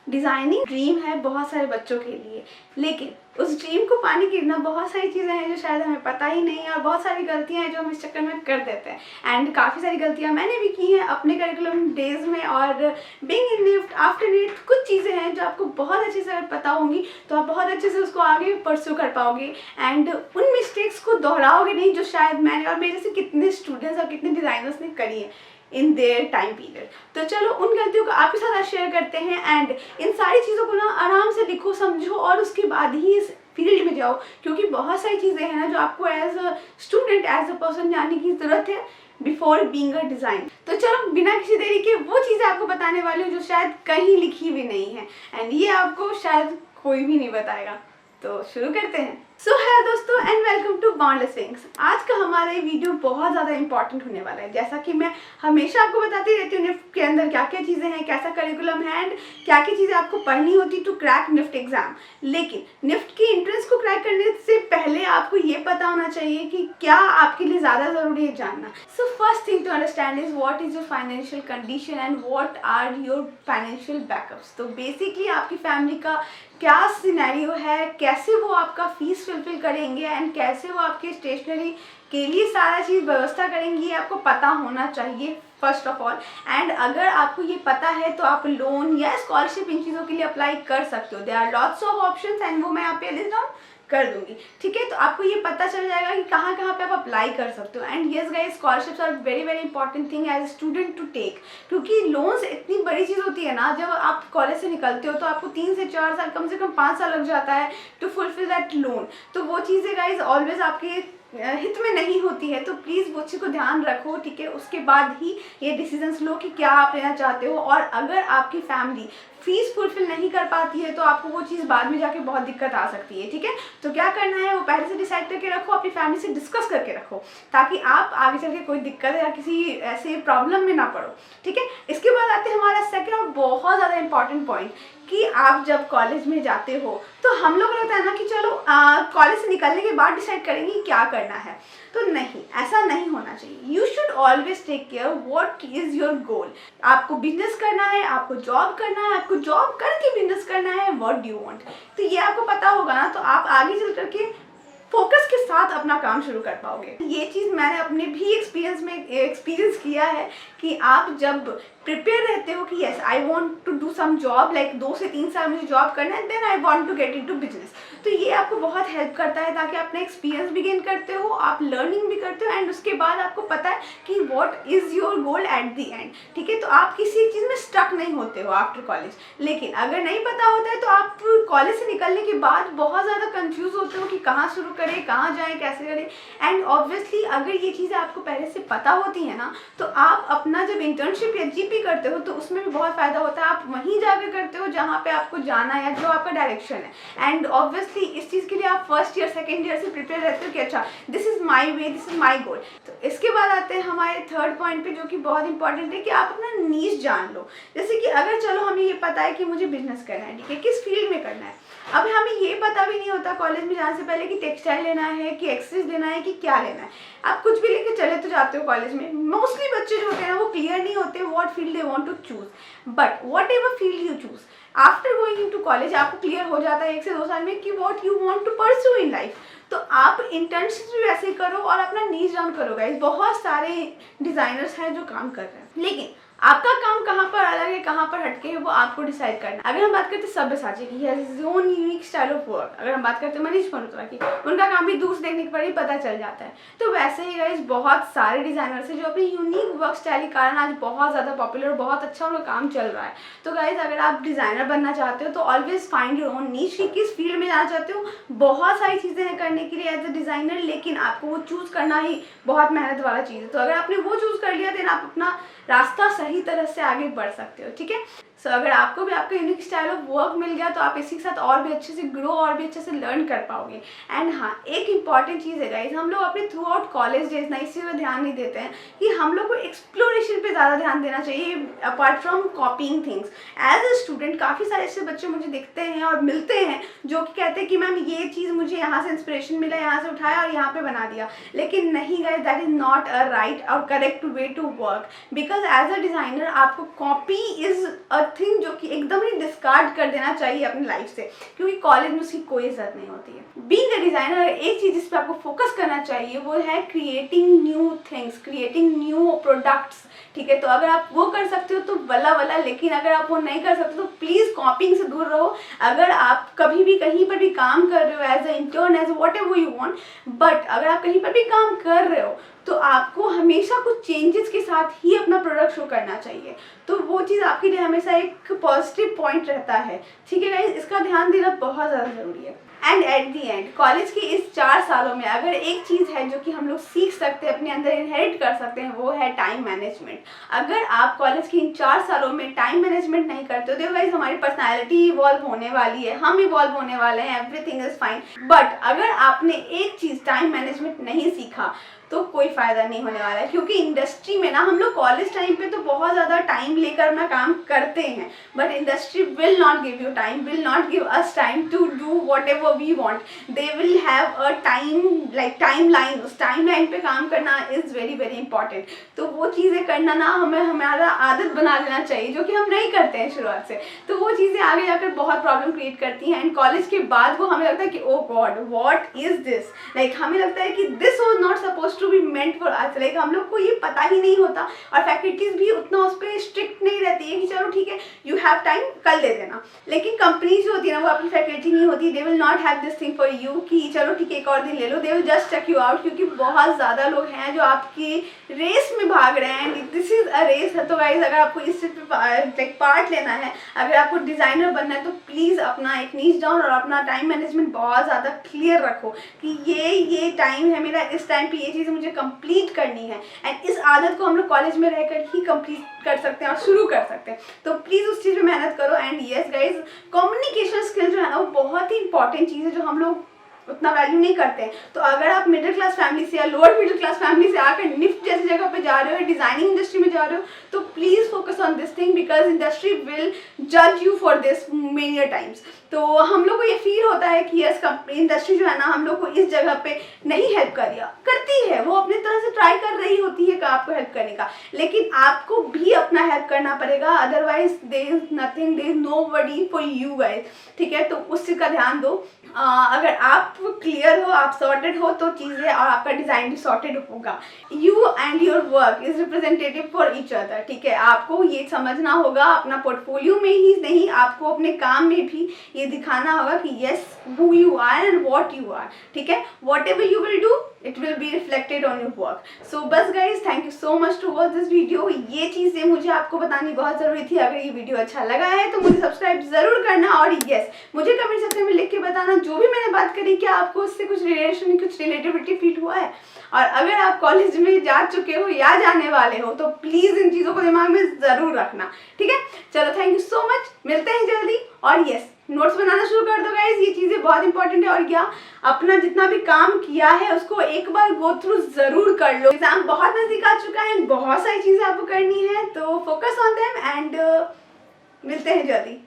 Designing dream है बहुत सारे बच्चों के लिए, लेकिन उस ड्रीम को पाने के लिए ना बहुत सारी चीज़ें हैं जो शायद हमें पता ही नहीं है और बहुत सारी गलतियां हैं जो हम इस चक्कर में कर देते हैं। एंड काफ़ी सारी गलतियां मैंने भी की हैं अपने करिकुलम डेज में, और being in NIFT after NIFT कुछ चीज़ें हैं जो आपको बहुत अच्छे से अगर पता होंगी तो आप बहुत अच्छे से उसको आगे परस्यू कर पाओगे एंड उन मिस्टेक्स को दोहराओगे नहीं जो शायद मैंने और मेरे से कितने स्टूडेंट्स और कितने डिज़ाइनर्स ने करी है इन देयर टाइम पीरियड। तो चलो उन गलतियों को आपके साथ आज शेयर करते हैं एंड इन सारी चीज़ों को ना आराम से लिखो, समझो और उसके बाद ही इस फील्ड में जाओ, क्योंकि बहुत सारी चीज़ें हैं ना जो आपको as a student as a person जानने की ज़रूरत है बिफोर बीइंग अ डिज़ाइन। तो चलो बिना किसी देरी के वो चीज़ें आपको बताने वाली हूँ जो शायद कहीं लिखी भी नहीं है एंड ये आपको शायद कोई भी नहीं बताएगा। तो शुरू करते हैं। सो हेलो दोस्तों and welcome to Boundless Wings. आज का हमारा ये वीडियो बहुत ज़्यादा इंपॉर्टेंट होने वाला है। जैसा कि मैं हमेशा आपको बताती रहती हूँ निफ्ट के अंदर क्या क्या चीज़ें हैं, कैसा करिकुलम है एंड क्या क्या चीज़ें आपको पढ़नी होती टू क्रैक निफ्ट एग्जाम। लेकिन निफ्ट की एंट्रेंस को क्रैक करने से पहले आपको ये पता होना चाहिए कि क्या आपके लिए ज़्यादा ज़रूरी है जानना। So first thing to understand is what is your financial condition and what are your financial backups. तो बेसिकली आपकी फैमिली का क्या सिनेरियो है, कैसे वो आपका फीस फुलफिल करेंगे एंड कैसे वो आपके स्टेशनरी के लिए सारा चीज़ व्यवस्था करेंगी, ये आपको पता होना चाहिए फर्स्ट ऑफ ऑल। एंड अगर आपको ये पता है तो आप लोन या स्कॉलरशिप इन चीज़ों के लिए अप्लाई कर सकते हो। There are lots of options and वो मैं यहाँ पे लिस्ट डाउन कर दूंगी, ठीक है। तो आपको ये पता चल जाएगा कि कहाँ कहाँ पे आप अप्लाई कर सकते हो। And yes guys, scholarships are very very important thing as student to take, क्योंकि लोन्स इतनी बड़ी चीज़ होती है ना। जब आप कॉलेज से निकलते हो तो आपको 3 से 4 साल, कम से कम 5 साल लग जाता है टू फुलफिल दैट लोन। तो वो चीज़ें गाइज ऑलवेज आपके हित में नहीं होती है, तो प्लीज़ वो चीज़ को ध्यान रखो, ठीक है। उसके बाद ही ये डिसीजंस लो कि क्या आप लेना चाहते हो। और अगर आपकी फैमिली फीस फुलफिल नहीं कर पाती है तो आपको वो चीज़ बाद में जाके बहुत दिक्कत आ सकती है, ठीक है। तो क्या करना है वो पहले से डिसाइड करके रखो, अपनी फैमिली से डिस्कस करके रखो, ताकि आप आगे चल के कोई दिक्कत या किसी ऐसे प्रॉब्लम में ना पड़ो, ठीक है। इसके बाद आते हैं हमारा सेकंड और बहुत ज़्यादा इंपॉर्टेंट पॉइंट कि आप जब कॉलेज में जाते हो तो हम लोग रहता है ना कि चलो कॉलेज से निकलने के बाद डिसाइड करेंगे क्या करना है। तो नहीं, ऐसा नहीं होना चाहिए। You should always take care what is your goal. आपको बिजनेस करना है, आपको जॉब करना है, आपको जॉब करके बिजनेस करना है, व्हाट डू यू वांट। तो ये आपको पता होगा ना, तो आप आगे चल करके फोकस के साथ अपना काम शुरू कर पाओगे। ये चीज़ मैंने अपने भी एक्सपीरियंस किया है कि आप जब प्रिपेयर रहते हो कि yes I want to do some job, like 2 से 3 साल मुझे जॉब करना है, then I want to get into business. तो ये आपको बहुत हेल्प करता है ताकि अपना एक्सपीरियंस भी गेन करते हो, आप लर्निंग भी करते हो एंड उसके बाद आपको पता है कि what is your goal at the end, ठीक है। तो आप किसी चीज़ में स्टक नहीं होते हो आफ्टर कॉलेज। लेकिन अगर नहीं पता होता है तो आप कॉलेज से निकलने के बाद बहुत ज़्यादा कंफ्यूज होते हो कि कहाँ शुरू करें, कहाँ जाएँ, कैसे करें। एंड ऑब्वियसली अगर ये चीज़ें आपको पहले से पता होती है ना, तो आप अपना जब इंटर्नशिप या जीपी करते हो तो उसमें भी बहुत फ़ायदा होता है। आप वहीं जाकर करते हो जहाँ पे आपको जाना है या जो आपका डायरेक्शन है। एंड ऑब्वियसली इस चीज़ के लिए आप फर्स्ट ईयर सेकेंड ईयर से प्रिपेयर रहते हो कि अच्छा this is my way, this is my goal. तो इसके बाद आते हैं हमारे थर्ड पॉइंट पे, जो कि बहुत इंपॉर्टेंट है कि आप अपना नीश जान लो। जैसे कि अगर चलो हमें ये पता है कि मुझे बिजनेस करना है, ठीक है, किस फील्ड में करना है। अब हमें ये पता भी नहीं होता कॉलेज में जाने से पहले कि टेक्सटाइल लेना है कि एक्सेस लेना है कि क्या लेना है। आप कुछ भी लेके चले तो जाते हो कॉलेज में। मोस्टली बच्चे जो होते हैं वो क्लियर नहीं होते what field they want to choose, but whatever field you choose after going into college आपको क्लियर हो जाता है 1 से 2 साल में कि what you want to pursue in life. तो आप इंटर्नशिप भी वैसे ही करो और अपना नीश डाउन करो गाइस। बहुत सारे डिजाइनर्स हैं जो काम कर रहे हैं, लेकिन आपका काम कहाँ पर अलग है, कहाँ पर हटके है, वो आपको डिसाइड करना है। अगर हम बात करते हैं सब्यसाची की, his own unique style of work, अगर हम बात करते हैं मनीष मल्होत्रा की, उनका काम भी दूर से देखने पर ही पता चल जाता है। तो वैसे ही गाइस बहुत सारे डिजाइनर्स हैं जो अपनी यूनिक वर्क स्टाइल के कारण आज बहुत ज़्यादा पॉपुलर और बहुत अच्छा उनका काम चल रहा है। तो गाइस अगर आप डिज़ाइनर बनना चाहते हो तो ऑलवेज फाइंड योर ओन नीश कि किस फील्ड में जाना चाहते हो। बहुत सारी चीज़ें हैं करने के लिए एज अ डिज़ाइनर, लेकिन आपको वो चूज़ करना ही बहुत मेहनत वाला चीज़ है। तो अगर आपने वो चूज़ कर लिया देन आप अपना रास्ता सही तरह से आगे बढ़ सकते हो, ठीक है। सो अगर आपको भी आपका यूनिक स्टाइल ऑफ वर्क मिल गया तो आप इसी के साथ और भी अच्छे से ग्रो और भी अच्छे से लर्न कर पाओगे। एंड हाँ, एक इंपॉर्टेंट चीज़ है गाइस, हम लोग अपने थ्रू आउट कॉलेज डेज ना इसी में ध्यान नहीं देते हैं कि हम लोग को एक्सप्लोरेशन पे ज़्यादा ध्यान देना चाहिए apart from copying things. As a student काफ़ी सारे ऐसे बच्चे मुझे दिखते हैं और मिलते हैं जो कि कहते हैं कि मैम ये चीज़ मुझे यहाँ से इंस्पिरेशन मिला, यहाँ से उठाया और यहाँ पे बना दिया। लेकिन नहीं guys, that is not a right और correct way to work, because as a designer आपको कॉपी इज़ अ थिंग जो कि एकदम ही डिस्कार्ड कर देना चाहिए अपनी लाइफ से, क्योंकि कॉलेज में उसकी कोई इज्जत नहीं होती है। बीइंग अ डिजाइनर एक चीज जिस पे आपको फोकस करना चाहिए वो है creating new things, creating new products, ठीक है। तो अगर आप वो कर सकते हो तो वल्ला वल्ला, लेकिन अगर आप वो नहीं कर सकते तो प्लीज कॉपिंग से दूर रहो। अगर आप कभी भी कहीं पर भी काम कर रहे हो as a intern, as whatever you want, but अगर आप कहीं पर भी काम कर रहे हो तो आपको हमेशा कुछ चेंजेस के साथ ही अपना प्रोडक्ट शो करना चाहिए। तो वो चीज़ आपके लिए हमेशा एक पॉजिटिव पॉइंट रहता है, ठीक है गाइस, इसका ध्यान देना बहुत ज़्यादा ज़रूरी है। And at the and college के इस 4 सालों में अगर एक चीज़ है जो कि हम लोग सीख सकते हैं, अपने अंदर इनहेरिट कर सकते हैं, वो है टाइम मैनेजमेंट। अगर आप कॉलेज के इन 4 सालों में टाइम मैनेजमेंट नहीं करते हो तो गाइस हमारी पर्सनालिटी इवॉल्व होने वाली है, हम इवॉल्व होने वाले हैं, एवरीथिंग इज फाइन, बट अगर आपने एक चीज़ टाइम मैनेजमेंट नहीं सीखा तो कोई फ़ायदा नहीं होने वाला है। क्योंकि इंडस्ट्री में ना हम लोग कॉलेज टाइम पे तो बहुत ज़्यादा टाइम लेकर अपना काम करते हैं, but industry will not give you time, will not give us time to do whatever we want. They will have a timeline, उस टाइम लाइन पे काम करना इज़ वेरी वेरी इंपॉर्टेंट। तो वो चीज़ें करना ना हमें हमारा आदत बना लेना चाहिए, जो कि हम नहीं करते हैं शुरुआत से। तो वो चीज़ें आगे जाकर बहुत प्रॉब्लम क्रिएट करती हैं, एंड कॉलेज के बाद वो हमें लगता है कि oh god what is this, like हमें लगता है कि this was not suppose to be meant for us, like हम लोग को ये पता ही नहीं होता, और फैकल्टीज भी उतना उस पर स्ट्रिक्ट नहीं रहती है कि चलो ठीक है यू हैव टाइम कल दे देना। लेकिन कंपनीज जो होती है ना वो अपनी फैकल्टी नहीं होती, they will not have this thing for you कि चलो ठीक है एक और दिन ले लो, they will just check you out, क्योंकि बहुत ज़्यादा लोग हैं जो आपकी रेस में भाग रहे हैं, and this is a race है। तो गाइस अगर आपको इस चीज़ पे पार्ट लेना है, अगर आपको डिज़ाइनर बनना है, तो प्लीज़ अपना एक नीच डाउन और अपना टाइम मैनेजमेंट बहुत ज़्यादा क्लियर रखो कि ये टाइम है मेरा, इस टाइम पे ये चीज़ मुझे कंप्लीट करनी है, एंड इस आदत को हम लोग कॉलेज में रहकर ही कंप्लीट कर सकते हैं और शुरू कर सकते हैं। तो प्लीज़ उस चीज़ में मेहनत करो। And yes guys, communication skill जो है ना वो बहुत ही इंपॉर्टेंट चीज़ है जो हम लोग उतना वैल्यू नहीं करते हैं। तो अगर आप मिडिल क्लास फैमिली से या लोअर मिडिल क्लास फैमिली से आकर निफ्ट जैसी जगह पे जा रहे हो, डिजाइनिंग इंडस्ट्री में जा रहे हो, तो please focus on this thing, because industry will जज you for this many times. तो हम लोग को ये फील होता है कि यस इंडस्ट्री जो है ना हम लोग को इस जगह पे नहीं हेल्प करती है, वो अपनी तरह से ट्राई कर रही होती है आपको हेल्प करने का, लेकिन आपको भी अपना हेल्प करना पड़ेगा, otherwise there is nothing, there is nobody for you guys, ठीक है। तो उस चीज़ का ध्यान दो। अगर आप क्लियर हो, आप सॉर्टेड हो, तो चीज़ें और आपका डिज़ाइन भी सॉर्टेड होगा। You and your work is representative for each other, ठीक है। आपको ये समझना होगा अपना पोर्टफोलियो में ही नहीं, आपको अपने काम में भी ये दिखाना होगा कि yes who you are and what you are, ठीक है। Whatever you will do it will be reflected on your work. So बस guys, thank you so much to watch this video. ये चीज़ें मुझे आपको बतानी बहुत ज़रूरी थी। अगर ये वीडियो अच्छा लगा है तो मुझे सब्सक्राइब ज़रूर करना, और यस मुझे कमेंट सेक्शन में लिख के बताना जो भी मैंने बात करी क्या आपको उससे कुछ रिलेशन, कुछ रिलेटिविटी फील हुआ है। और अगर आप कॉलेज में जा चुके हो या जाने वाले हो तो प्लीज़ इन चीज़ों को दिमाग में ज़रूर रखना, ठीक है। चलो थैंक यू सो मच, मिलते हैं जल्दी। और यस नोट्स बनाना शुरू कर दो गाइज, ये चीज़ें बहुत इंपॉर्टेंट है। और क्या अपना जितना भी काम किया है उसको एक बार गो थ्रू ज़रूर कर लो। एग्जाम बहुत नज़दीक आ चुका है, बहुत सारी चीज़ें आपको करनी है, तो फोकस ऑन देम एंड मिलते हैं जल्दी।